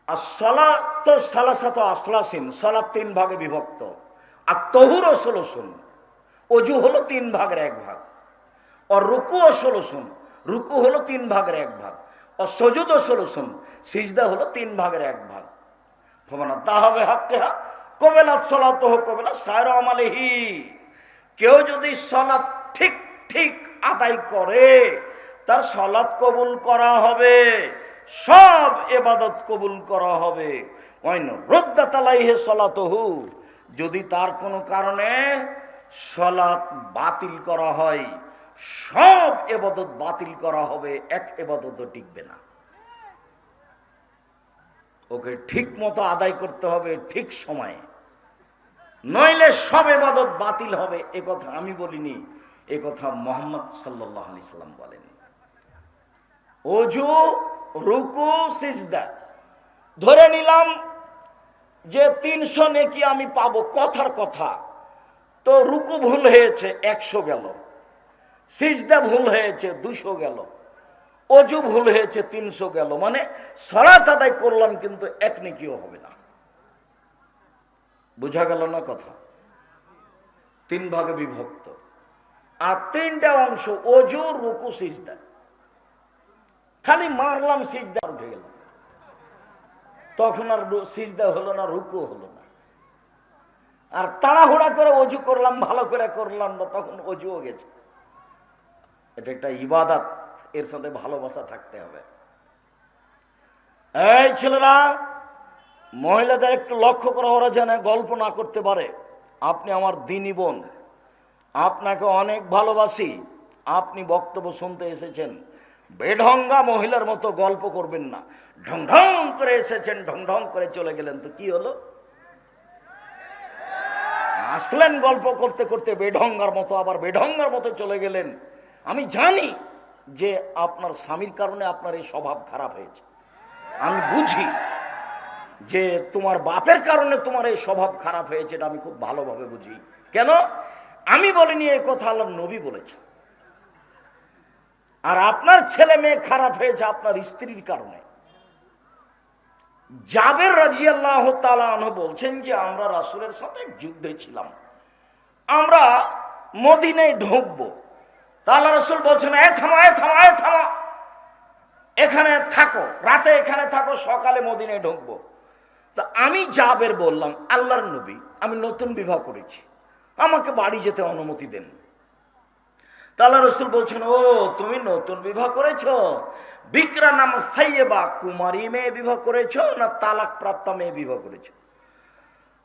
আর সলাত সালাসাত আসলাসিন, সলাত 3 ভাগে বিভক্ত। আর তহুর 16 অজু হলো 3 ভাগের 1 ভাগ। আর রুকু 16 রুকু হলো 3 ভাগের 1 ভাগ। আর সজুদ 16 সিজদা হলো 3 ভাগের 1 ভাগ। ফমানা তাহাবে হাক্কেহা কবেলাত সলাতহ কবেলা সায়রা আমালিহি। কেউ যদি সলাত ঠিক ঠিক আদায় করে তার সলাত কবুল করা হবে, সব ইবাদত কবুল করা হবে। ওয়াইন রদ্দাত আলাইহি সলাতহু, যদি তার কোনো কারণে সলাত বাতিল করা হয়, সব ইবাদত বাতিল করা হবে, এক ইবাদতও টিকবে না। ওকে ঠিক মতো আদায় করতে হবে ঠিক সময়ে, নইলে সব ইবাদত বাতিল হবে। এ কথা আমি বলিনি, এ কথা মুহাম্মদ সাল্লাল্লাহু আলাইহি সাল্লাম বলেন। ওযু, রুকু, সিজদা ধরে নিলাম যে 300 নেকি আমি পাবো, কথার কথা। তো রুকু ভুল হয়েছে 100 গেল, সিজদা ভুল হয়েছে 200 গেল, ওযু ভুল হয়েছে 300 গেল। মানে সালাত আদায় করলাম কিন্তু 1 নেকিও হবে না। বুঝা গেল না কথা? 3 ভাগে বিভক্ত। আর 3টা অংশ ওযু, রুকু, সিজদা। খালি মারলাম, সিজদা উঠে গেল, তখন আর সিজদা হলো না, রুকু হলো না। আর তাড়াহুড়া করে ওযু করলাম, ভালো করে করলাম না, তখন ওযুও গেছে। এটা একটা ইবাদত, এর সাথে ভালোবাসা থাকতে হবে। এই ছেলেরা, মহিলাদের একটু লক্ষ্য করা, ওরা যেন গল্প না করতে পারে। আপনি আমার দিনী বোন, আপনাকে অনেক ভালোবাসি, আপনি বক্তব্য শুনতে এসেছেন, বেঢঙ্গা মহিলার মতো গল্প করবেন না। ঢং ঢং করে এসেছেন, ঢং ঢং করে চলে গেলেন, তো কি হলো? আসলেন গল্প করতে করতে বেঢঙ্গার মতো, আবার বেঢঙ্গার মতো চলে গেলেন। আমি জানি যে আপনার স্বামীর কারণে আপনার এই স্বভাব খারাপ হয়েছে। আমি বুঝি যে তোমার বাপের কারণে তোমার এই স্বভাব খারাপ হয়েছে, এটা আমি খুব ভালোভাবে বুঝি। কেন? আমি বলিনি, এই কথা আল্লাহর নবী বলেছে। আর আপনার ছেলে মেয়ে খারাপ হয়েছে আপনার স্ত্রীর কারণে। জাবের রাদিয়াল্লাহু তাআলা আনহু বলছেন যে আমরা রাসূলের সাথে যুদ্ধে ছিলাম, আমরা মদিনায় ঢুকবো। তাহলে রাসূল বলছেন, এ থামো, এ থামো, এ থামো, এখানে থাকো, রাতে এখানে থাকো, সকালে মদিনায় ঢুকবো। তো আমি জাবের বললাম, আল্লাহর নবী, আমি নতুন বিবাহ করেছি, আমাকে বাড়ি যেতে অনুমতি দেন। তাহলে রাসূল বলছেন, ও তুমি নতুন বিবাহ করেছো, বিকরা নাম সাইয়েবা কুমারী মেয়ে বিবাহ করেছো না তালাক প্রাপ্তা মেয়ে বিবাহ করেছো?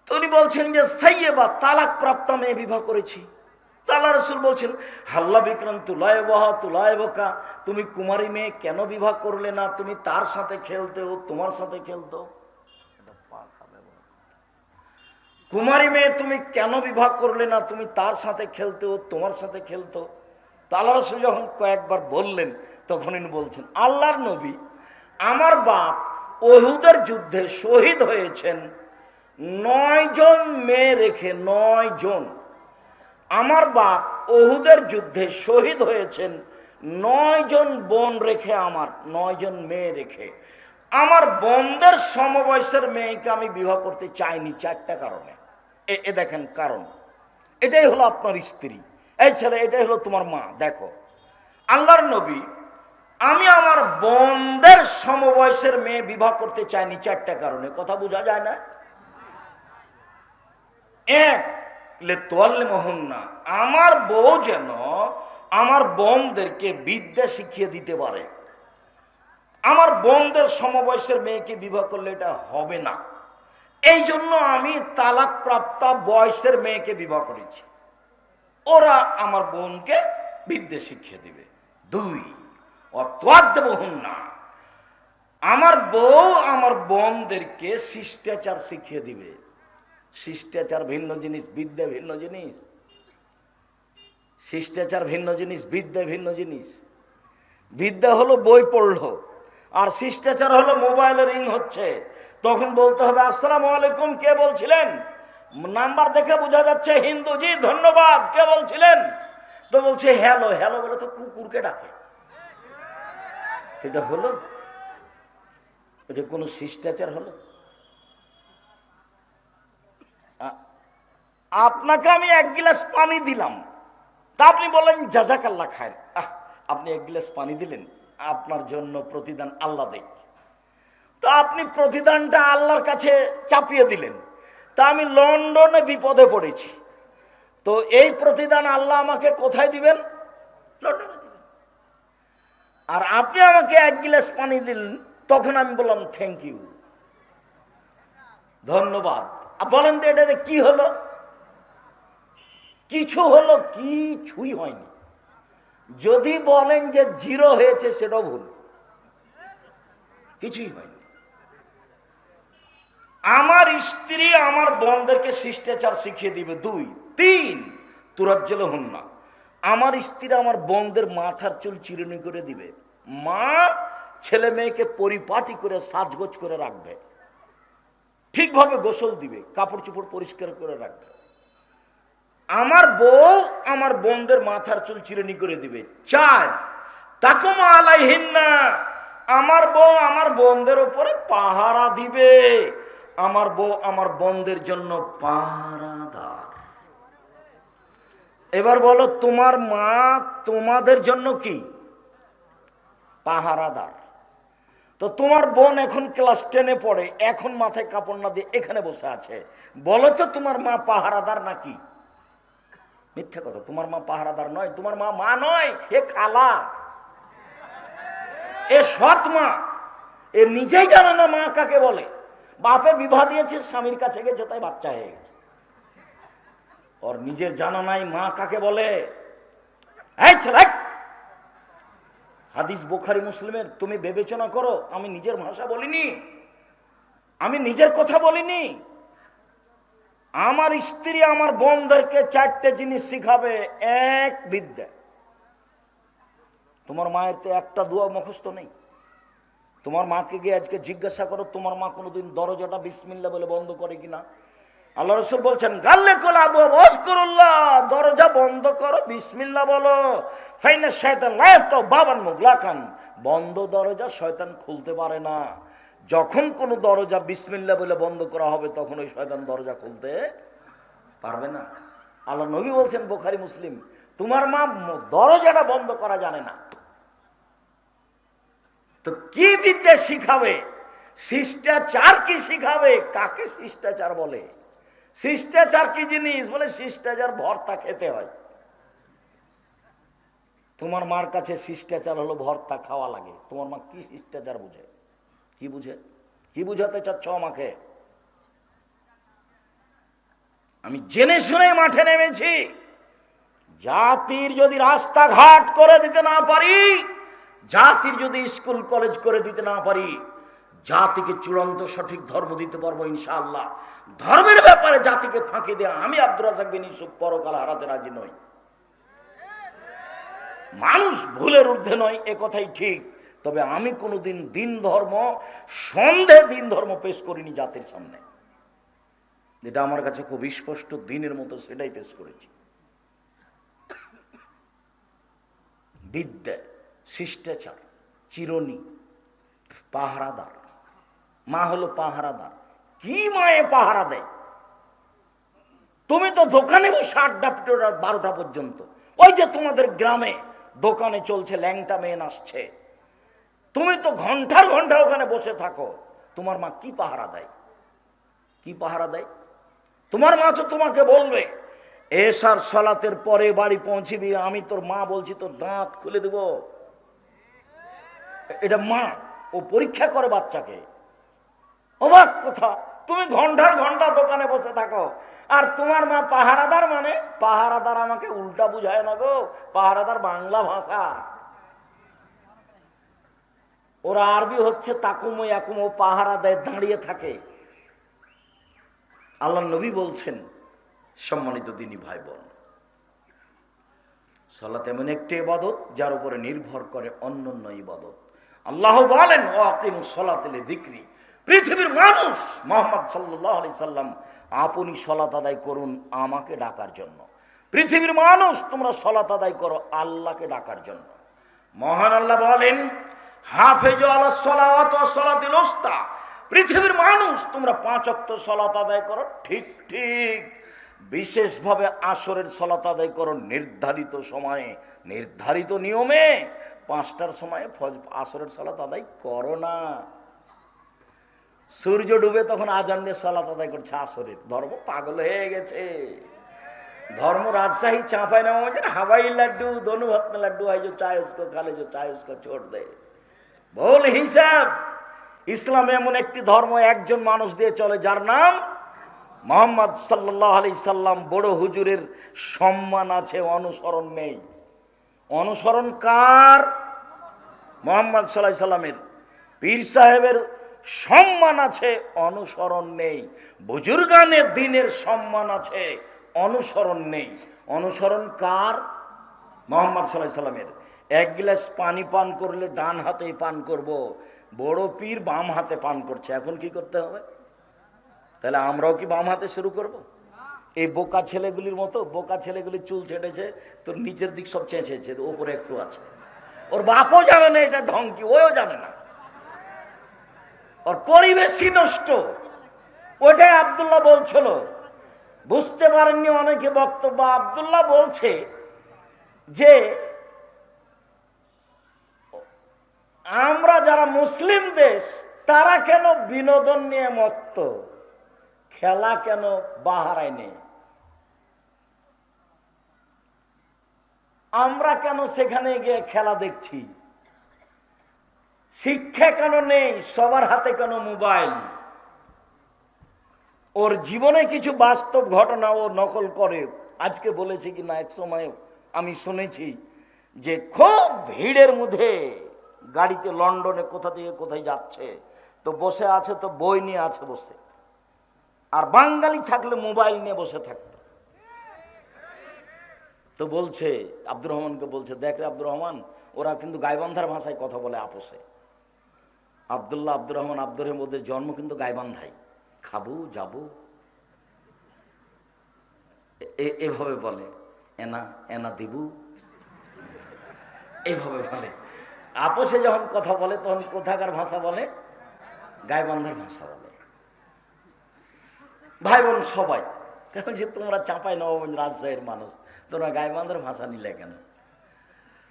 তো উনি বলছেন যে সাইয়েবা, তালাক প্রাপ্তা মেয়ে বিবাহ করেছি। তাহলে রাসূল বলছেন, হাল্লা বিক্রান তুলায়বাহা তুলায়বকা, তুমি কুমারী মেয়ে কেন বিবাহ করলে না? তুমি তার সাথে খেলতে, ও তোমার সাথে খেলতো। কুমারী মেয়ে তুমি কেন বিবাহ করলে না? তুমি তার সাথে খেলতে, ও তোমার সাথে খেলতো। আল্লাহ রাসূল যখন কয়েকবার বললেন, তখন ইনি বলছেন, আল্লাহর নবী, আমার বাপ উহুদের যুদ্ধে শহীদ হয়েছেন 9 জন মেয়ে রেখে, 9 জন। আমার বাপ উহুদের যুদ্ধে শহীদ হয়েছেন 9 জন বোন রেখে, আমার 9 জন মেয়ে রেখে। আমার বোনদের সমবয়সের মেয়েকে আমি বিবাহ করতে চাইনি 4টা কারণে। এ দেখেন কারণ, এটাই হলো আপনার স্ত্রী। এই ছেলে, এটাই হলো তোমার মা। দেখো, আল্লাহর নবী, আমি আমার বোনদের সমবয়সের মেয়ে বিবাহ করতে চাইনি 4টা কারণে। কথা বোঝা যায় না? এক, লিতুআল্লিমুহুন্না, আমার বউ যেন আমার বোনদেরকে বিদ্যা শিখিয়ে দিতে পারে। আমার বোনদের সমবয়সের মেয়েকে বিবাহ করলে এটা হবে না, এই জন্য আমি তালাক প্রাপ্তা বয়সের মেয়েকে বিবাহ করেছি, ওরা আমার বোনকে বিদ্যা শিখিয়ে দিবে। 2, অতওয়াদ্দুহুন্না, আমার বউ আমার বোনদেরকে শিষ্টাচার শিখিয়ে দিবে। শিষ্টাচার ভিন্ন জিনিস, বিদ্যা ভিন্ন জিনিস। শিষ্টাচার ভিন্ন জিনিস, বিদ্যা ভিন্ন জিনিস। বিদ্যা হলো বই পড়লো, আর শিষ্টাচার হলো মোবাইলে রিং হচ্ছে, তখন বলতে হবে আসসালামু আলাইকুম, কে বলছিলেন? নাম্বার দেখে বোঝা যাচ্ছে হিন্দু, জি ধন্যবাদ, কে বলছিলেন? তো বলছে হ্যালো। হ্যালো বলে তো কুকুরকে ডাকে, এটা হলো? এটা কোনো শিষ্টাচার হলো? আপনাকে আমি 1 গ্লাস পানি দিলাম, তা আপনি বলেন জাযাকাল্লাহ খায়ের। আপনি 1 গ্লাস পানি দিলেন, আপনার জন্য প্রতিদান আল্লাহ দেখ। তো আপনি প্রতিদানটা আল্লাহর কাছে চাপিয়ে দিলেন। তা আমি লন্ডনে বিপদে পড়েছি, তো এই প্রতিদান আল্লাহ আমাকে কোথায় দিবেন? লন্ডনে দিবেন। আর আপনি আমাকে 1 গ্লাস পানি দিলেন, তখন আমি বললাম থ্যাংক ইউ, ধন্যবাদ। বলেন তো এটাতে কি হলো? কিছু হলো? কিছুই হয়নি। যদি বলেন যে 0 হয়েছে, সেটাও ভুল, কিছুই হয়নি। আমার স্ত্রী আমার বোনদেরকে শিষ্টাচার শিখিয়ে দিবে। 2, 3 তুরাজ্জল হন না। আমার স্ত্রী আমার বোনদের মাথার চুল চিরুনি করে দিবে। মা ছেলে মেয়েকে পরিপাটি করে সাজগোজ করে রাখবে, ঠিকভাবে গোসল দিবে, কাপড় চোপড় পরিষ্কার করে রাখবে। আমার বউ আমার বোনদের মাথার চুল চিরুনি করে দিবে। 4 তাকুমা আলাইহিন্না, আমার বউ আমার বোনদের উপরে পাহারা দিবে। আমার বউ আমার বোনদের জন্য পাহারাদার। এবার বলো, তোমার মা তোমাদের জন্য কি? পাহারাদার। তো তোমার বোন এখন ক্লাস 10-এ পড়ে, এখন মাথায় কাপড় না দিয়ে এখানে বসে আছে, বলো তো তোমার মা পাহারাদার নাকি? মিথ্যা কথা, তোমার মা পাহারাদার নয়। তোমার মা মা নয়, এ খালা, এ সৎ মা। এ নিজেই জানে না মা কাকে বলে। বাপে বিবাহ দিয়েছে, স্বামীর কাছে গেছে, তাই বাচ্চা হয়ে গেছে। ওর নিজের জানা নাই মা কাকে বলে। এই ছেলে, হাদিস বুখারী মুসলিমের, তুমি বিবেচনা করো। আমি নিজের ভাষা বলিনি, আমি নিজের কথা বলিনি। আমার স্ত্রী আমার বোনদেরকে 4টে জিনিস শিখাবে। 1 বিদ্যা। তোমার মায়ের তো একটা দোয়া মুখস্থ নেই। তোমার মাকে গিয়ে আজকে জিজ্ঞাসা করো, তোমার মা কোনোদিন দরজাটা বিসমিল্লাহ বলে বন্ধ করে কিনা? আল্লাহ রাসূল বলছেন, গাল্লে কোলা আবু ওয়াজকুরুল্লাহ, দরজা বন্ধ করো, বিসমিল্লাহ বলো। ফাইনা শায়তান লা ইয়াফতাহু বাবান মুগলাকান, বন্ধ দরজা শয়তান খুলতে পারে না। যখন কোনো দরজা বিসমিল্লাহ বলে বন্ধ করা হবে, তখন ওই শয়তান দরজা খুলতে পারবে না। আল্লাহ নবী বলছেন বুখারী মুসলিম, তোমার মা দরজাটা বন্ধ করা জানে না। তো কি বিদ্যা শিখাবে? শিষ্টাচার কি শিখাবে? কাকে শিষ্টাচার বলে? শিষ্টাচার কি জিনিস? বলে শিষ্টাচার ভর্তা খেতে হয়। তোমার মার কাছে শিষ্টাচার হলো ভর্তা খাওয়া লাগে। তোমার মা কি শিষ্টাচার বুঝে? কি বুঝে? কি বুঝাতে চাচ্ছ আমাকে? আমি জেনে শুনে মাঠে নেমেছি। জাতির যদি রাস্তাঘাট করে দিতে না পারি, জাতির যদি স্কুল কলেজ করে দিতে না পারি, জাতিকে চূড়ান্ত সঠিক ধর্ম দিতে পারবো ইনশাআল্লাহ। ধর্মের ব্যাপারে জাতিকে ফাঁকি দেয়া আমি আব্দুর রাজ্জাক বিন ইউসুফ পরকাল হারাতে রাজি নই। মানুষ ভুলের ঊর্ধ্বে নয়, এ কথাই ঠিক। তবে আমি কোনোদিন দিন ধর্ম সন্দেহে দিন ধর্ম পেশ করিনি জাতির সামনে। যেটা আমার কাছে খুব স্পষ্ট দিনের মতো, সেটাই পেশ করেছি। বিদ্যা, শিষ্টাচার, চিরুনি, পাহারাদার। মা হলো পাহারাদার। কি মায়ে পাহারা দেয়? তুমি তো দোকানে বসে 8টা-12টা পর্যন্ত। ওই যে তোমাদের গ্রামে দোকানে চলছে, ল্যাংটা মেয়ে আসছে, তুমি তো ঘন্টার ঘন্টা ওখানে বসে থাকো। তোমার মা কি পাহারা দেয়? কি পাহারা দেয়? তোমার মা তো তোমাকে বলবে, এশার সালাতের পরে বাড়ি পৌঁছিবি, আমি তোর মা বলছি তোর দাঁত খুলে দেব। এটা মা, ও পরীক্ষা করে বাচ্চাকে। অবাক কথা, তুমি ঘন্টার ঘন্টা দোকানে বসে থাকো, আর তোমার মা পাহারাদার। মানে পাহারাদার আমাকে উল্টা বুঝায় না গো, পাহারাদার বাংলা ভাষা, ওরা আরবি হচ্ছে তাকুমো ইয়াকুমো, পাহারা দেয়, দাঁড়িয়ে থাকে। আল্লাহ নবী বলছেন, সম্মানিত দিনী ভাই বোন, সালাত এমন একটি ইবাদত যার উপরে নির্ভর করে অন্যান্য ইবাদত। আল্লাহ বলেন, ওয়াকিমুস সালাতা লিযিকরি, পৃথিবীর মানুষ মুহাম্মদ সাল্লাল্লাহু আলাইহি সাল্লাম, আপনি সালাত আদায় করুন আমাকে ডাকার জন্য। পৃথিবীর মানুষ তোমরা সালাত আদায় করো আল্লাহকে ডাকার জন্য। মহান আল্লাহ বলেন, হাফেজু আলাস সালাওয়াত ওয়াস সালাতিল উস্তা, পৃথিবীর মানুষ তোমরা 5 ওয়াক্ত সালাত আদায় করো, ঠিক ঠিক বিশেষভাবে আসরের সালাত আদায় করো নির্ধারিত সময়ে, নির্ধারিত নিয়মে। 5টার সময়ে আসরের সালাত আদায় করো না। সূর্য ডুবে তখন আজান দিয়ে সালাত আদায় করছে আসরের। ধর্ম পাগল হয়ে গেছে। धर्म राजशाही चांपाई ना हवाई लड्डू दोनों हाथ में लड्डू है, जो चाहे उसको खा ले, जो चाहे उसको छोड़ दे। बोल हिसाब इस्लाम एमन एक धर्म एकजन मानुष दिए चले जार नाम मोहम्मद सल्लल्लाहु अलैहि सल्लाम। बड़ो हुजूरेर सम्मान आछे, अनुसरण नेই। अनुसरण कार? मोहम्मद सल्लल्लाहु अलैहि सल्लामेर। पीर साहेबेर सम्मान आछे, अनुसरण नेই। बुजुर्गाने दिनेर सम्मान आछे, अनुसरण नहीं। अनुसरण कार? मोहम्मद सल्लल्लाहु अलैहि वसल्लमेर। एक गिलास पानी पान करले डान हाथे पान करब, बड़ो पीर बाम हाथे पान करছে। এখন কি করতে হবে? তাহলে আমরাও কি বাম হাতে শুরু করব? এই বোকা ছেলেগুলির মতো। বোকা ছেলেগুলি চুল ছেড়েছে, তোর নিচের দিক সব চেঁচেছে, উপরে একটু আছে। ওর বাপও জানে না এটা ঢং কি, ওও জানে না। ওর পরিবেশই নষ্ট। ওটাই আব্দুল্লাহ বলছিল, বুঝতে পারেননি অনেকে বক্তব্য। আব্দুল্লাহ বলছে যে আমরা যারা মুসলিম দেশ তারা কেন বিনোদন নিয়ে মত্ত, খেলা কেন বাহারায় নেই, আমরা কেন সেখানে গিয়ে খেলা দেখছি, শিক্ষা কেন নেই, সবার হাতে কেন মোবাইল। ওর জীবনে কিছু বাস্তব ঘটনা ও নকল করে। আজকে বলেছে কি না, এক সময় আমি শুনেছি যে খুব ভিড়ের মধ্যে গাড়িতে লন্ডনে কোথা থেকে কোথায় যাচ্ছে, তো বসে আছে, তো বই নিয়ে আছে বসে, আর বাঙালি থাকলে মোবাইল নিয়ে বসে থাকতো। তো বলছে আব্দুর রহমানকে, বলছে দেখ রে আব্দুর রহমান, ওরা কিন্তু গাইবান্ধার ভাষায় কথা বলে আপোষে। আব্দুল্লাহ আব্দুর রহমান আব্দুর রহমানের জন্ম কিন্তু গাইবান্ধায়। খাবো যাবো এভাবে বলে, এনা এনা দিবু এইভাবে বলে। আপোষে যখন কথা বলে তখন কোথাকার ভাষা বলে? গাইবান্ধার ভাষা বলে। ভাই বোন সবাই, কেন যে তোমরা চাঁপাই নবাবগঞ্জ রাজশাহীর মানুষ, তোমরা গাইবান্ধার ভাষা নিলে কেন?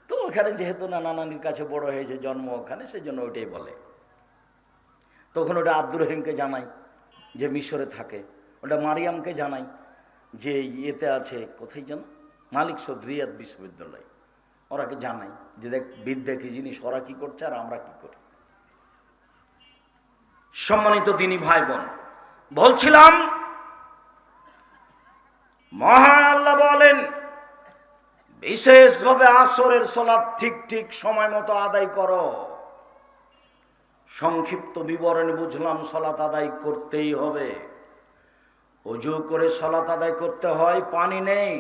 তো ওখানে যেহেতু নানা নানির কাছে বড় হয়েছে, জন্ম ওখানে, সেজন্য ওইটাই বলে। তখন ওটা আব্দুর রহিমকে জানাই যে মিশরে থাকে, ওটা মারিয়ামকে জানাই যে ইয়েতে আছে, কোথায় জানো, মালিক সৌদ রিয়াদ বিশ্ববিদ্যালয়। ওরাকে জানাই যে দেখ বিদ্যা কি জিনিস, ওরা কি করছে আর আমরা কি করি। সম্মানিত দিনী ভাই বোন, বলছিলাম মহান আল্লাহ বলেন বিশেষভাবে আসরের সালাত ঠিক ঠিক সময় মতো আদায় করো। সংক্ষিপ্ত বিবরণে বুঝলাম সালাত আদায় করতেই হবে। ওযু করে সালাত আদায় করতে হয়, পানি নেই।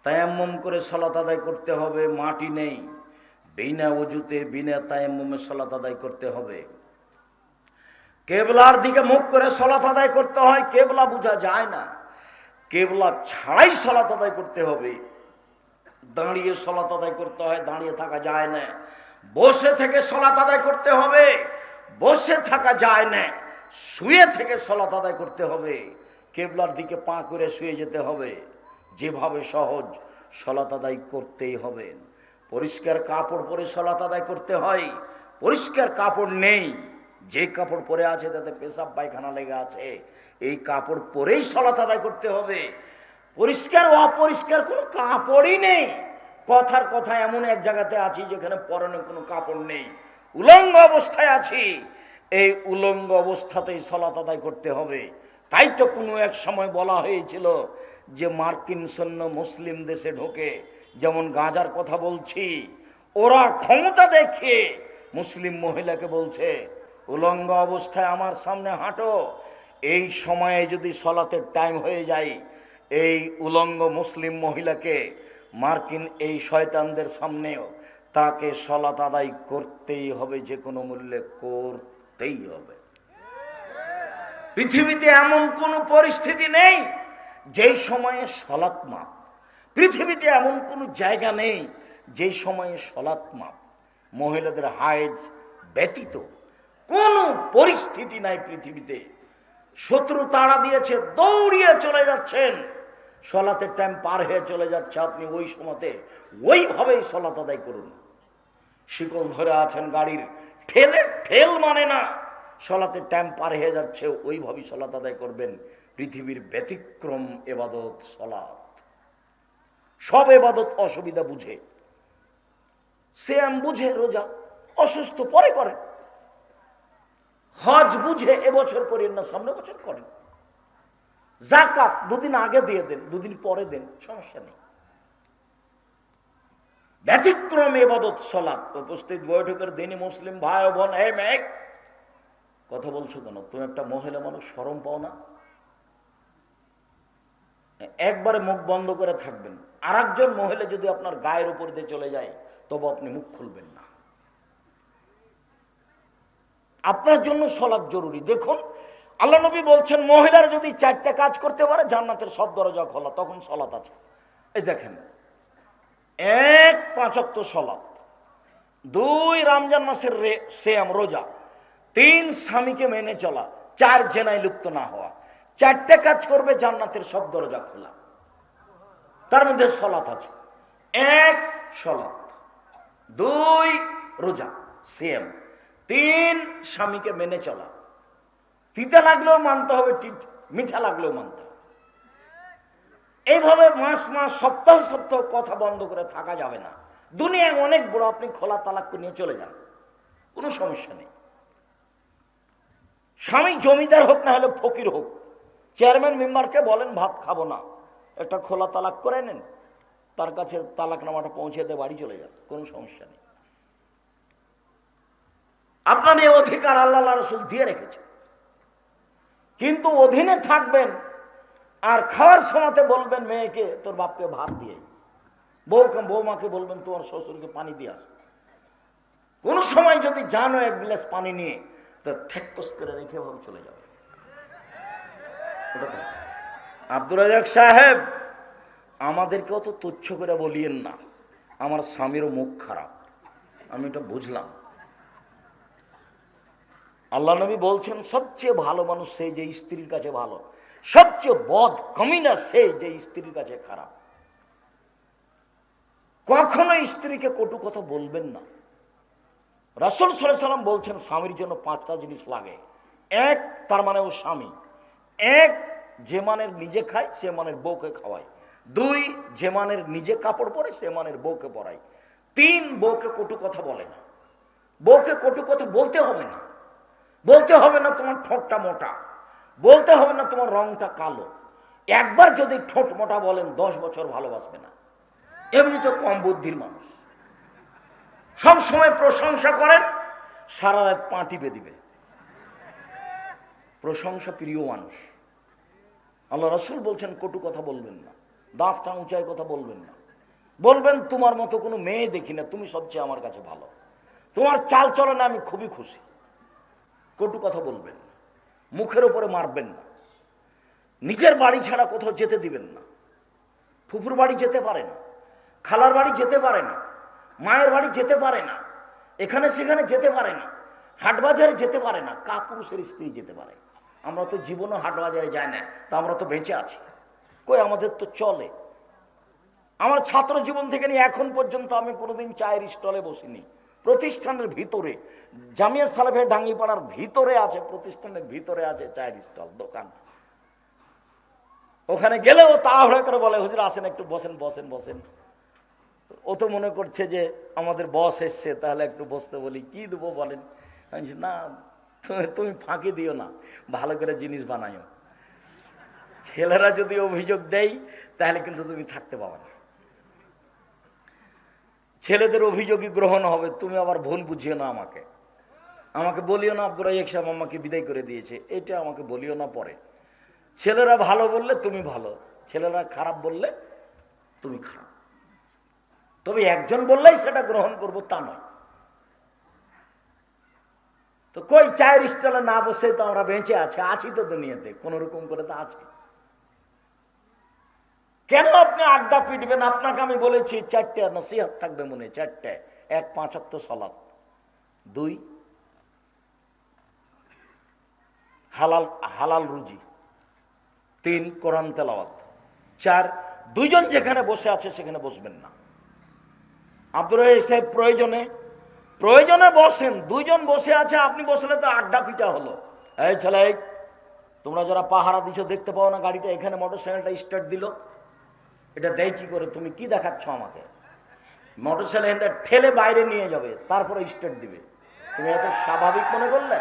তায়াম্মুম করে সালাত আদায় করতে হবে, মাটি নেই। বিনা ওযুতে বিনা তায়াম্মুমে সালাত আদায় করতে হবে। কেবলার দিকে মুখ করে সালাত আদায় করতে হয়, কেবলা বোঝা যায় না, কেবলা ছাড়াই সালাত আদায় করতে হবে। দাঁড়িয়ে সালাত আদায় করতে হয়, দাঁড়িয়ে থাকা যায় না। বসে থেকে সালাত আদায় করতে হবে, বসে থাকা যায় না। শুয়ে থেকে সালাত আদায় করতে হবে, কেবলার দিকে পা করে শুয়ে যেতে হবে। যেভাবে সহজ, সালাত আদায় করতেই হবে। পরিষ্কার কাপড় পরে সালাত আদায় করতে হয়, পরিষ্কার কাপড় নেই, যে কাপড় পরে আছে তাতে পেশাব পায়খানা লেগে আছে, এই কাপড় পরেই সালাত আদায় করতে হবে। পরিষ্কার অপরিষ্কার কোনো কাপড়ই নেই। কথার কথা এমন এক জায়গাতে আছি যেখানে পরনে কোনো কাপড় নেই, উলঙ্গ অবস্থায় আছি, এই উলঙ্গ অবস্থাতেই সালাত আদায় করতে হবে। তাই তো কোনো এক সময় বলা হয়েছিল যে মার্কিন সৈন্য মুসলিম দেশে ঢোকে, যেমন গাঁজার কথা বলছি, ওরা ক্ষমতা দেখিয়ে মুসলিম মহিলাকে বলছে উলঙ্গ অবস্থায় আমার সামনে হাঁটো। এই সময়ে যদি সালাতের টাইম হয়ে যায়, এই উলঙ্গ মুসলিম মহিলাকে মার্কিন এই শয়তানদের সামনেও তাকে সালাত আদায় করতেই হবে, যে কোনো মূল্যে করতেই হবে। পৃথিবীতে এমন কোনো পরিস্থিতি নেই যেই সময়ে সালাত মাপ। পৃথিবীতে এমন কোনো জায়গা নেই যেই সময়ে সালাত মাপ। মহিলাদের হায়েজ ব্যতীত কোনো পরিস্থিতি নাই পৃথিবীতে। শত্রু তাড়া দিয়েছে, দৌড়িয়ে চলে যাচ্ছেন, সলাতের টাইম পার হয়ে চলে যাচ্ছে, আপনি ওই সময়তে ওইভাবেই সলাত আদায় করুন। শিকল ধরে আছেন গাড়ির, ঠেল মানে না, সলাতের টাইম পার হয়ে যাচ্ছে, ওইভাবেই সলাত আদায় করবেন। পৃথিবীর ব্যতিক্রম এবাদত সলাত। সব এবাদত অসুবিধা বুঝে, সিয়াম বুঝে, রোজা অসুস্থ পরে করেন, হজ বুঝে এবছর করেন না সামনে বছর করেন, যাকাত দুদিন আগে দিয়ে দেন, দুদিন পরে দেন, সমস্যা নেই। ব্যতিক্রম এবাদত সলাত। উপস্থিত বৈঠকের দিনই মুসলিম ভাই বোন, হে মেঘ কথা বলছো কেন? তুমি একটা মহিলা মানুষ, শরম পাও না? একবারে মুখ বন্ধ করে থাকবেন। আর একজন মহিলা যদি আপনার গায়ের উপর দিয়ে চলে যায়, তবে আপনি মুখ খুলবেন না। আপনার জন্য সলাৎ জরুরি। দেখুন আল্লাহ নবী বলছেন, মহিলারা যদি 4টা কাজ করতে পারে জান্নাতের সব দরজা খোলা, তখন সলাৎ আছে। এই দেখেন, 1 5 ওয়াক্ত সলাৎ, 2 রমজান মাসের সিয়াম রোজা, 3 স্বামীকে মেনে চলা, 4 জেনায় লিপ্ত না হওয়া। 4টে কাজ করবে, জান্নাতের সব দরজা খোলা। তার মধ্যে সলাৎ আছে। 1 সলাৎ, 2 রোজা সিয়াম, 3 স্বামীকে মেনে চলা। তিতা লাগলেও মানতে হবে, মিঠা লাগলেও মানতে হবে। এইভাবে মাস মাস সপ্তাহ সপ্তাহ কথা বন্ধ করে থাকা যাবে না। দুনিয়ায় অনেক বড়, আপনি খোলা তালাক নিয়ে চলে যান, কোনো সমস্যা নেই। স্বামী জমিদার হোক না হলে ফকির হোক, চেয়ারম্যান মেম্বারকে বলেন ভাত খাবো না, একটা খোলা তালাক করে নেন, তার কাছে তালাকনামাটা পৌঁছে দিয়ে বাড়ি চলে যান, কোনো সমস্যা নেই। আপনার এই অধিকার আল্লাহ রাসূল দিয়ে রেখেছে। কিন্তু অধীনে থাকবেন আর খাওয়ার সময়তে বলবেন মেয়েকে তোর বাপকে ভাত দিয়ে, বৌমাকে বলবেন তোমার শ্বশুরকে পানি দিয়ে আস। কোন সময় যদি জানো 1 গ্লাস পানি নিয়ে, তো ঠেকস করে রেখে ভাবে চলে যাবে। আব্দুর রাজাক সাহেব, আমাদেরকে অত তুচ্ছ করে বলিয়েন না, আমার স্বামীরও মুখ খারাপ, আমি এটা বুঝলাম। আল্লাহ নবী বলছেন, সবচেয়ে ভালো মানুষ সেই যে স্ত্রীর কাছে ভালো, সবচেয়ে বদ কমিনা সেই যে স্ত্রীর কাছে খারাপ। কখনো স্ত্রীকে কটু কথা বলবেন না। রাসূল সাল্লাল্লাহু আলাইহি ওয়াসাল্লাম বলছেন, স্বামীর জন্য 5টা জিনিস লাগে। 1, তার মানে ও স্বামী। 1, যে মানের নিজে খায় সে মানের বউকে খাওয়ায়। 2, যে মানের নিজে কাপড় পরে সে মানের বউকে পরায়। 3, বউকে কটু কথা বলে না। বউকে কটু কথা বলতে হবে না। বলতে হবে না তোমার ঠোঁটটা মোটা, বলতে হবে না তোমার রংটা কালো। একবার যদি ঠোঁট মোটা বলেন 10 বছর ভালোবাসবে না। এমনি তো কম বুদ্ধির মানুষ, সব সময় প্রশংসা করেন, সারা রাত পা টিপে দিবে। প্রশংসা প্রিয় মানুষ। আল্লাহ রাসূল বলছেন কটু কথা বলবেন না, দাঁতটা উঁচায় কথা বলবেন না। বলবেন তোমার মতো কোনো মেয়ে দেখি না, তুমি সবচেয়ে আমার কাছে ভালো, তোমার চাল চলনে আমি খুবই খুশি। কটু কথা বলবেন না, মুখের উপরে মারবেন না, নিজের বাড়ি ছাড়া কোথাও যেতে দিবেন না। ফুফুর বাড়ি যেতে পারে না, খালার বাড়ি যেতে পারে না, মায়ের বাড়ি যেতে পারে না, এখানে সেখানে যেতে পারে না, হাটবাজারে যেতে পারে না। কাপুরুষের স্ত্রী যেতে পারে। আমরা তো জীবনও হাটবাজারে যাই না, তা আমরা তো বেঁচে আছি। কই, আমাদের তো চলে। আমার ছাত্র জীবন থেকে নিয়ে এখন পর্যন্ত আমি কোনোদিন চায়ের স্টলে বসিনি। প্রতিষ্ঠানের ভিতরে, জামিয়া সালেফের ডাঙ্গিপাড়ার ভিতরে আছে, প্রতিষ্ঠানের ভিতরে আছে চায়ের স্টল, দোকান। ওখানে গেলেও তাড়াহুড়া করে বলে, হুজুর আসেন একটু বসেন বসেন বসেন। ও তো মনে করছে যে আমাদের বস এসছে, তাহলে একটু বসতে বলি, কি দেবো বলেন। না, তুমি ফাঁকি দিও না, ভালো করে জিনিস বানাইও। ছেলেরা যদি অভিযোগ দেয় তাহলে কিন্তু তুমি থাকতে পাবে না। ছেলেদের অভিযোগই গ্রহণ হবে। তুমি আবার ভুল বুঝিও না, আমাকে বলিও না আব্দুর রাজ্জাক সাহেব আমাকে বিদায় করে দিয়েছে, এটা আমাকে বলিও না। পরে ছেলেরা ভালো বললে তুমি ভালো, ছেলেরা খারাপ বললে তুমি খারাপ। তবে একজন বললেই সেটা গ্রহণ করবো তা নয়। তো কই, চায়ের স্টলে না বসে তো আমরা বেঁচে আছি তো দুনিয়াতে, কোন রকম করে তো আছি। কেন আপনি আড্ডা পিটবেন? আপনাকে আমি বলেছি 4টে নসিহত থাকবে মনে, 4টে। এক 5 ওয়াক্ত সালাত, 2 হালাল রুজি, 3 কোরআন তেলাওয়াত, 4 দুইজন যেখানে বসে আছে সেখানে বসবেন না। আব্দুর রহিম সাহেব প্রয়োজনে বসেন, 2 জন বসে আছে, আপনি বসলে তো আড্ডা পিটা হলো। এই ছেলে, তোমরা যারা পাহারা দিছো দেখতে পাও না গাড়িটা এখানে মোটরসাইকেলটা স্টার্ট দিল, এটা দেয় কি করে? তুমি কি দেখাচ্ছ আমাকে? মোটরসাইকেল ঠেলে বাইরে নিয়ে যাবে, তারপরে স্টার্ট দিবে, তুমি এত স্বাভাবিক মনে করলে?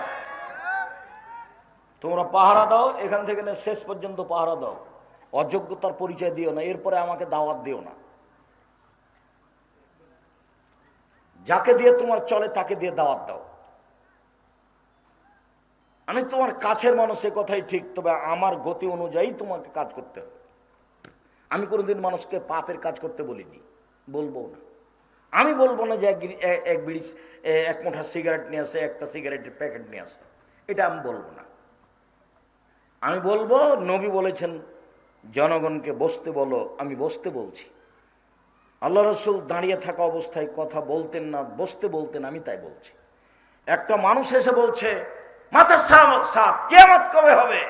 তোমরা পাহারা দাও, এখান থেকে শেষ পর্যন্ত পাহারা দাও, অযোগ্যতার পরিচয় দিও না, এরপরে আমাকে দাওয়াত দিও না। যাকে দিয়ে তোমার চলে তাকে দিয়ে দাওয়াত দাও। আমি তোমার কাছের মানুষ, এ কথাই ঠিক, তবে আমার গতি অনুযায়ী তোমাকে কাজ করতে হবে। আমি কোনোদিন মানুষকে পাপের কাজ করতে বলিনি, বলবো না। আমি বলবো না যে এক বিড়ি 1 মুঠা সিগারেট নিয়ে আসে, একটা সিগারেটের প্যাকেট নিয়ে আসে, এটা আমি বলবো না। আমি বলবো নবী বলেছেন জনগণকে বসতে বলো, আমি বসতে বলছি। আল্লাহ রসুল দাঁড়িয়ে থাকা অবস্থায় কথা বলতেন না, বসতে বলতেন, আমি তাই বলছি। একটা মানুষ এসে বলছে মাথা সাত, কিয়ামত কবে হবে?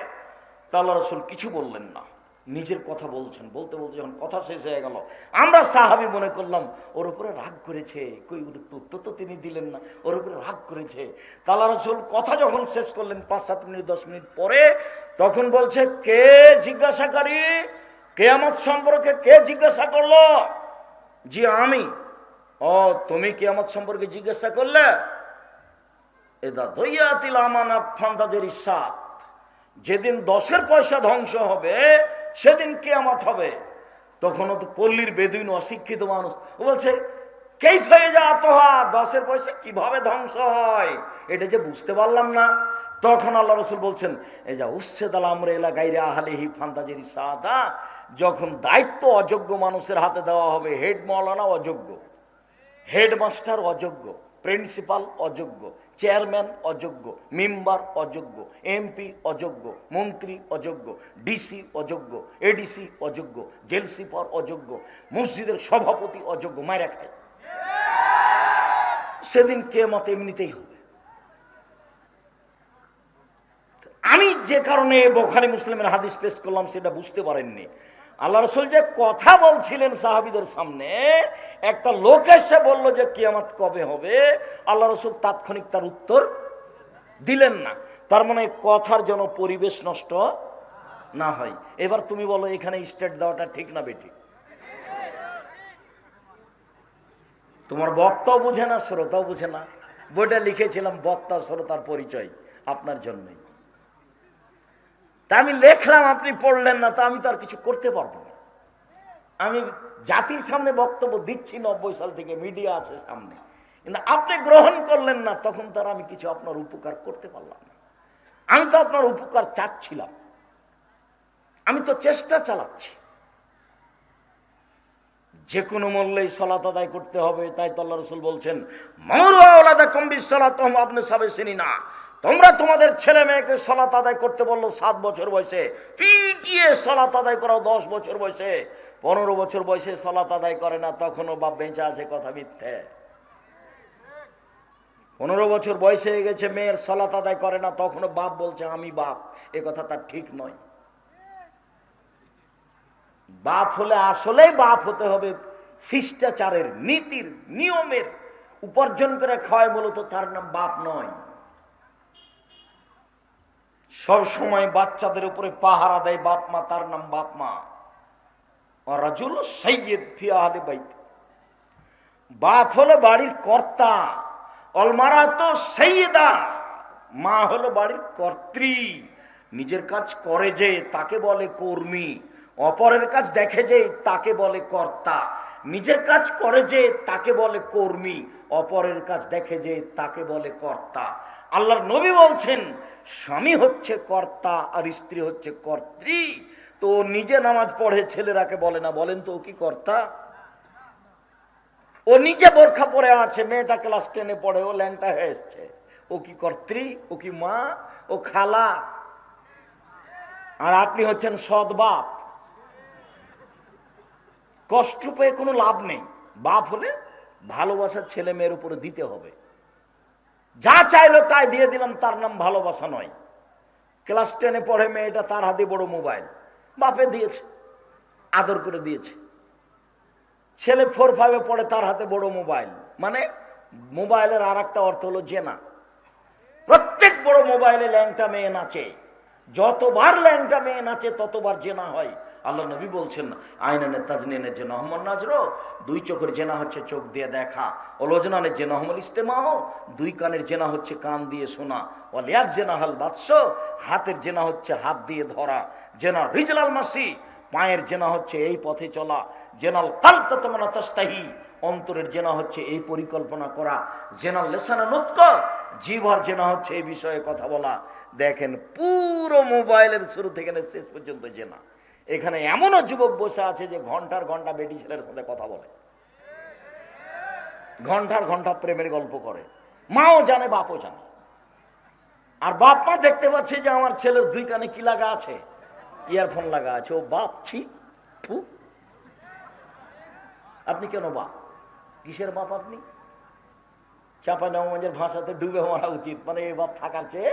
তা আল্লাহ রসুল কিছু বললেন না, নিজের কথা বলছেন। বলতে বলতে যখন কথা শেষ হয়ে গেল, আমরা সাহাবী মনে করলাম ওর উপরে রাগ করেছে, কই উত্তর তো তিনি দিলেন না, ওর উপরে রাগ করেছে। তা আল্লাহ রসুল কথা যখন শেষ করলেন 5-7 মিনিট 10 মিনিট পরে, তখন বলছে কে জিজ্ঞাসাকারী? কিয়ামত সম্পর্কে কে জিজ্ঞাসা করলো? জি আমি। ও, তুমি কিয়ামত সম্পর্কে জিজ্ঞাসা করলে? এদা দইয়াতিল আমানাত ফান্তাজের ইসাত, যেদিন 10-এর পয়সা ধ্বংস হবে সেদিন কিয়ামত হবে। তখন তো পল্লীর বেদুইন, অশিক্ষিত মানুষ, ও বলছে কাইফা জাতুহা, 10-এর পয়সা কিভাবে ধ্বংস হয় এটা যে বুঝতে পারলাম না। তখন আল্লাহ রসুল বলছেন এই যা উচ্ছেদাল আমরে এলা গাইরে আহলিহি ফান্তাজের ইসাতা, যখন দায়িত্ব অযোগ্য মানুষের হাতে দেওয়া হবে, হেড মাওলানা অযোগ্য, হেডমাস্টার অযোগ্য, প্রিন্সিপাল অযোগ্য, চেয়ারম্যান অযোগ্য, মেম্বার অযোগ্য, এমপি অযোগ্য, মন্ত্রী অযোগ্য, ডিসি অযোগ্য, এডিসি অযোগ্য, জেল সুপার অযোগ্য, মসজিদের সভাপতি অযোগ্য, মাইরা খায়। সেদিন কিয়ামত এমনিতেই হবে। আমি যে কারণে বুখারী মুসলিমের হাদিস পেশ করলাম সেটা বুঝতে পারেননি। আল্লাহ রসুল যে কথা বলছিলেন সাহাবীদের সামনে, একটা লোক এসে বললো যে কিয়ামত কবে হবে, আল্লাহ রসুল তাৎক্ষণিক তার উত্তর দিলেন না। তার মানে কথার যেন পরিবেশ নষ্ট না হয়। এবার তুমি বলো এখানে স্টেট দেওয়াটা ঠিক না বেঠিক? তোমার বক্তাও বুঝে না, শ্রোতাও বুঝে না। বইটা লিখেছিলাম বক্তা শ্রোতার পরিচয় আপনার জন্যই, তা আমি লেখলাম, আপনি পড়লেন না, তা আমি তো আর কিছু করতে পারবো না। আমি জাতির সামনে বক্তব্য দিচ্ছি 90 সাল থেকে, মিডিয়া আছে সামনে, কিন্তু আপনি গ্রহণ করলেন না, তখন তার আমি কিছু আপনার উপকার করতে পারলাম না। আমি তো আপনার উপকার চাচ্ছিলাম, আমি তো চেষ্টা চালাচ্ছি। যে কোনো মূল্যেই সালাত আদায় করতে হবে, তাই তো আল্লাহ রাসূল বলছেন মারু আওলাদাকুম বিসসালাতুহুম আবনা সাবঈ সিনিনা, তোমরা তোমাদের ছেলে মেয়েকে সালাত আদায় করতে বললো 7 বছর বয়সে, পিটিয়ে সালাত আদায় করাও 10 বছর বয়সে। 15 বছর বয়সে সালাত আদায় করে না, তখনও বাপ বেঁচে আছে, কথা মিথ্যে। 15 বছর বয়সে হয়ে গেছে, মেয়ের সালাত আদায় করে না, তখনও বাপ বলছে আমি বাপ, এ কথা তার ঠিক নয়। বাপ হলে আসলেই বাপ হতে হবে শিষ্টাচারের, নীতির, নিয়মের। উপার্জন করে খাওয়ায় মূলত তার নাম বাপ নয়। সব সময় বাচ্চাদের উপরে পাহারা দেয় বাপ মা, তার নাম বাপ মা। রাজুল সাইয়্যিদ ফি আহলি বাইত, বাপ হলো বাড়ির কর্তা। অলমারা তো সাইয়্যিদা, মা হলো বাড়ির কর্ত্রী। নিজের কাজ করে যে তাকে বলে কর্মী, অপরের কাজ দেখে যে তাকে বলে কর্তা। নিজের কাজ করে যে তাকে বলে কর্মী, অপরের কাজ দেখে যে তাকে বলে কর্তা। আল্লাহর নবী বলছেন স্বামী হচ্ছে কর্তা আর স্ত্রী হচ্ছে কর্ত্রী। তো নিজে নামাজ পড়ে, ছেলেরাকে বলে না, বলেন তো ও কি কর্তা? ও নিজে বোরখা পরে আছে, মেয়েটা ক্লাস 10-এ পড়ে, ও ল্যাংটা হয়ে এসছে, ও কি কর্ত্রী? ও কি মা? ও খালা? আর আপনি হচ্ছেন সৎ বাপ। কষ্ট পেয়ে কোনো লাভ নেই। বাপ হলে ভালোবাসার ছেলে মেয়ের উপরে দিতে হবে। যা চাইলো তাই দিয়ে দিলাম, তার নাম ভালোবাসা নয়। ক্লাস 10-এ পড়ে মেয়েটা, তার হাতে বড় মোবাইল, বাপে দিয়েছে, আদর করে দিয়েছে। ছেলে 4-5-এ পড়ে, তার হাতে বড় মোবাইল, মানে মোবাইলের আর একটা অর্থ হলো জেনা। প্রত্যেক বড় মোবাইলে ল্যাংটা মেয়ে নাচে, যতবার ল্যাংটা মেয়ে নাচে ততবার জেনা হয়। আল্লাহ নবী বলছেন, আইনানে তাজনিনের জেনা হমন নাজরো, দুই চোখের জেনা হচ্ছে চোখ দিয়ে দেখা, ওলজনানের জেনা হমল ইস্তেমাও, দুই কানের জেনা হচ্ছে কান দিয়ে শোনা, ওয়ালিয়াদ জেনা হাল বাদশ, হাতের জেনা হচ্ছে হাত দিয়ে ধরা, জেনা রিজলাল মাসি, পায়ের জেনা হচ্ছে এই পথে চলা, জেনাল কালতা তোমানা তাস্তাহি, অন্তরের জেনা হচ্ছে এই পরিকল্পনা করা, জেনাল লেসানা নুতক, জিহ্বার জেনা হচ্ছে এই বিষয়ে কথা বলা। দেখেন পুরো মোবাইলের শুরু থেকে শেষ পর্যন্ত জেনা। এখানে এমনও যুবক বসে আছে যে ঘন্টার ঘন্টা বেটি ছেলের সাথে কথা বলে, ঘন্টার ঘন্টা প্রেমের গল্প করে, মাও জানে বাপও জানে। আর বাপ মা দেখতে পাচ্ছে যে আমার ছেলের দুই কানে কি লাগা আছে, ইয়ারফোন লাগা আছে, ও বাপ ছি ফু। আপনি কেন বাপ? কিসের বাপ আপনি? চাঁপাইনবাবগঞ্জের ভাষাতে ডুবে মারা উচিত, মানে এই বাপ থাকার চেয়ে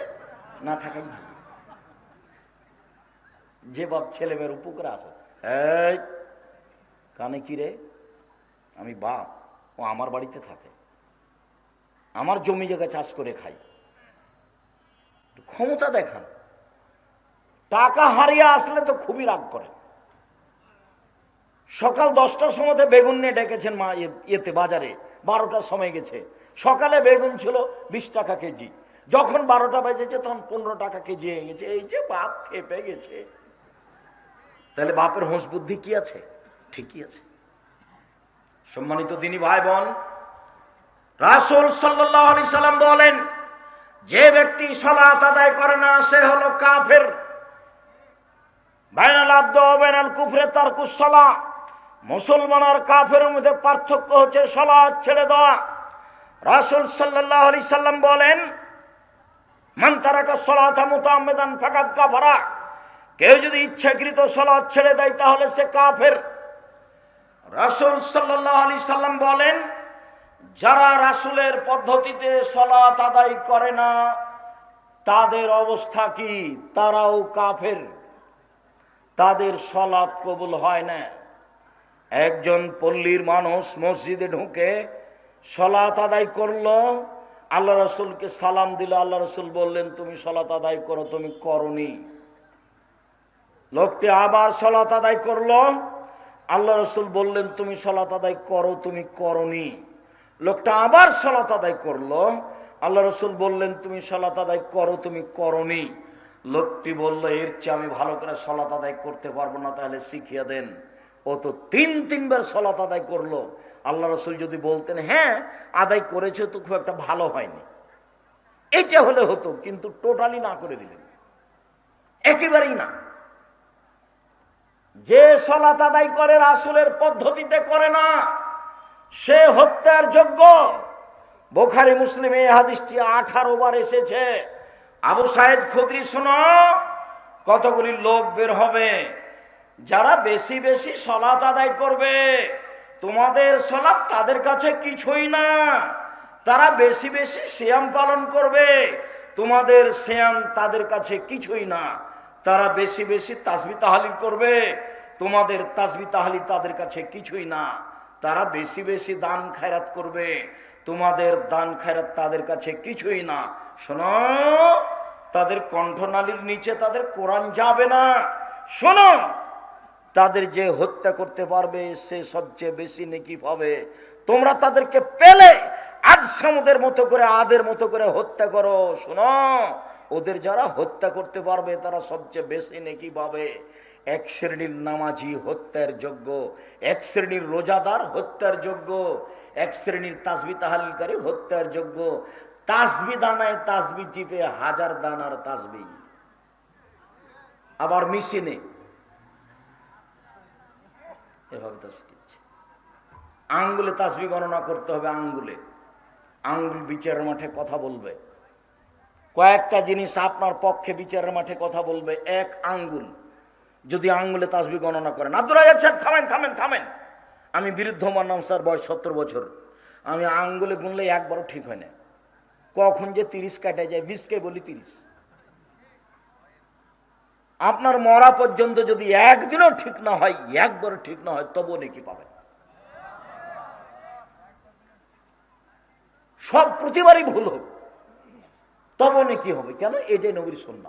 না থাকাই ভালো। যে বাপ ছেলে মেয়ের উপকার আছে, এই কানে কি রে, আমি বাপ, ও আমার বাড়িতে থাকে, আমার জমি জায়গা চাষ করে খাই, ক্ষমতা দেখান। টাকা হারিয়ে আসলে তো খুবই রাগ করে। সকাল 10টার সময় বেগুন নিয়ে ডেকেছেন মা ইয়েতে বাজারে, 12টার সময় গেছে। সকালে বেগুন ছিল 20 টাকা কেজি, যখন 12টা বেজেছে তখন 15 টাকা কেজি হয়ে গেছে। এই যে বাপ খেপে গেছে। তাহলে বাপের হোঁশ বুদ্ধি কি আছে? ঠিকই আছে। সম্মানিত দিনী ভাই বোন, রাসূল সাল্লাল্লাহু আলাইহি সাল্লাম বলেন, যে ব্যক্তি সালাত আদায় করে না সে হলো কাফের। বাইনাল আবদ ওয়া বাইনাল কুফরি তারকুস সালাহ, মুসলমান আর কাফেরের মধ্যে পার্থক্য হচ্ছে সালাত ছেড়ে দেওয়া। রাসূল সাল্লাল্লাহু আলাইহি সাল্লাম বলেন, মান তারাকা সালাতা মুতাআম্মিদান ফাকাদ কাফারা, কেউ যদি ইচ্ছাকৃত সালাত ছেড়ে দেয় তাহলে সে কাফের। রাসূল সাল্লাল্লাহু আলাইহি সাল্লাম বলেন, যারা রাসূলের পদ্ধতিতে সালাত আদায় করে না তাদের অবস্থা কি? তারাও কাফের, তাদের সালাত কবুল হয় না। একজন পল্লীর মানুষ মসজিদে ঢুকে সালাত আদায় করলো, আল্লাহ রাসূলকে সালাম দিল, আল্লাহ রাসূল বললেন তুমি সালাত আদায় করো, তুমি করনি। লোকটি আবার সালাত আদায় করলো, আল্লাহ রাসূল বললেন তুমি সালাত আদায় করো, তুমি করনি। লোকটা আবার সালাত আদায় করলো, আল্লাহ রাসূল বললেন তুমি সালাত আদায় করো, তুমি করনি। লোকটি বলল, এর চেয়ে আমি ভালো করে সালাত আদায় করতে পারবো না, তাহলে শিখিয়ে দেন। ও তো 3-3 বার সালাত আদায় করলো। আল্লাহ রাসূল যদি বলতেন হ্যাঁ আদায় করেছে তো খুব একটা ভালো হয়নি, এটা হলে হতো, কিন্তু টোটালি না করে দিলেন, একেবারেই না। যে সালাত আদায় করে রাসূলের পদ্ধতিতে করে না সে হত্যার যোগ্য। বুখারী মুসলিমে এই হাদিসটি 18 বার এসেছে। আবু সাঈদ খুদরি, শোনো, কতগুলি লোক বের হবে যারা বেশি বেশি সালাত আদায় করবে, তোমাদের সালাত তাদের কাছে কিছুই না। তারা বেশি বেশি সিয়াম পালন করবে, তোমাদের সিয়াম তাদের কাছে কিছুই না। তারা বেশি বেশি তাসবিহ তাহলিল করবে, তোমাদের তাসবিহ তাহলিল তাদের কাছে কিছুই না। তারা বেশি বেশি দান খায়রাত করবে, তোমাদের দান খায়রাত তাদের কাছে কিছুই না। শোনো, তাদের কণ্ঠনালীর নিচে তাদের কোরআন যাবে না। শোনো, তাদের যে হত্যা করতে পারবে সে সবচেয়ে বেশি নেকি পাবে। তোমরা তাদেরকে পেলে আজ সমুদ্রের মতো করে, আদের মতো করে হত্যা করো। শোনো, ওদের যারা হত্যা করতে পারবে তারা সবচেয়ে বেশি নেকি পাবে। এক শ্রেণীর নামাজি হত্যার যোগ্য, এক শ্রেণীর রোজাদার হত্যার যোগ্য, এক শ্রেণীর তাসবিহ তাহলিলকারী হত্যার যোগ্য। তাসবিহ দানায় তাসবিহ টিপে 1000 দানার তাসবিহ, আবার মেশিনে এভাবে তাসবিহ টিপছে। আঙ্গুলে তাসবিহ গণনা করতে হবে, আঙ্গুলে। আঙ্গুল বিচারের মাঠে কথা বলবে। কয়েকটা জিনিস আপনার পক্ষে বিচারের মাঠে কথা বলবে। এক আঙ্গুল, যদি আঙ্গুলে তাসবিহ গণনা করেন। আব্দুর রাজ্জাক স্যার থামেন থামেন থামেন, আমি বিরুদ্ধ মানলাম স্যার, বয়স 70 বছর। আমি আঙ্গুলে গুনলে একবারও ঠিক হয় না, কখন যে 30 কাটা যায়, 20কে বলি 30। আপনার মরা পর্যন্ত যদি একদিনও ঠিক না হয়, একবারও ঠিক না হয়, তবুও নেকি পাবেন। সব প্রতিবারই ভুল হোক, তবুও নেকি হবে। কেন? এটাই নবীর সুন্নাত।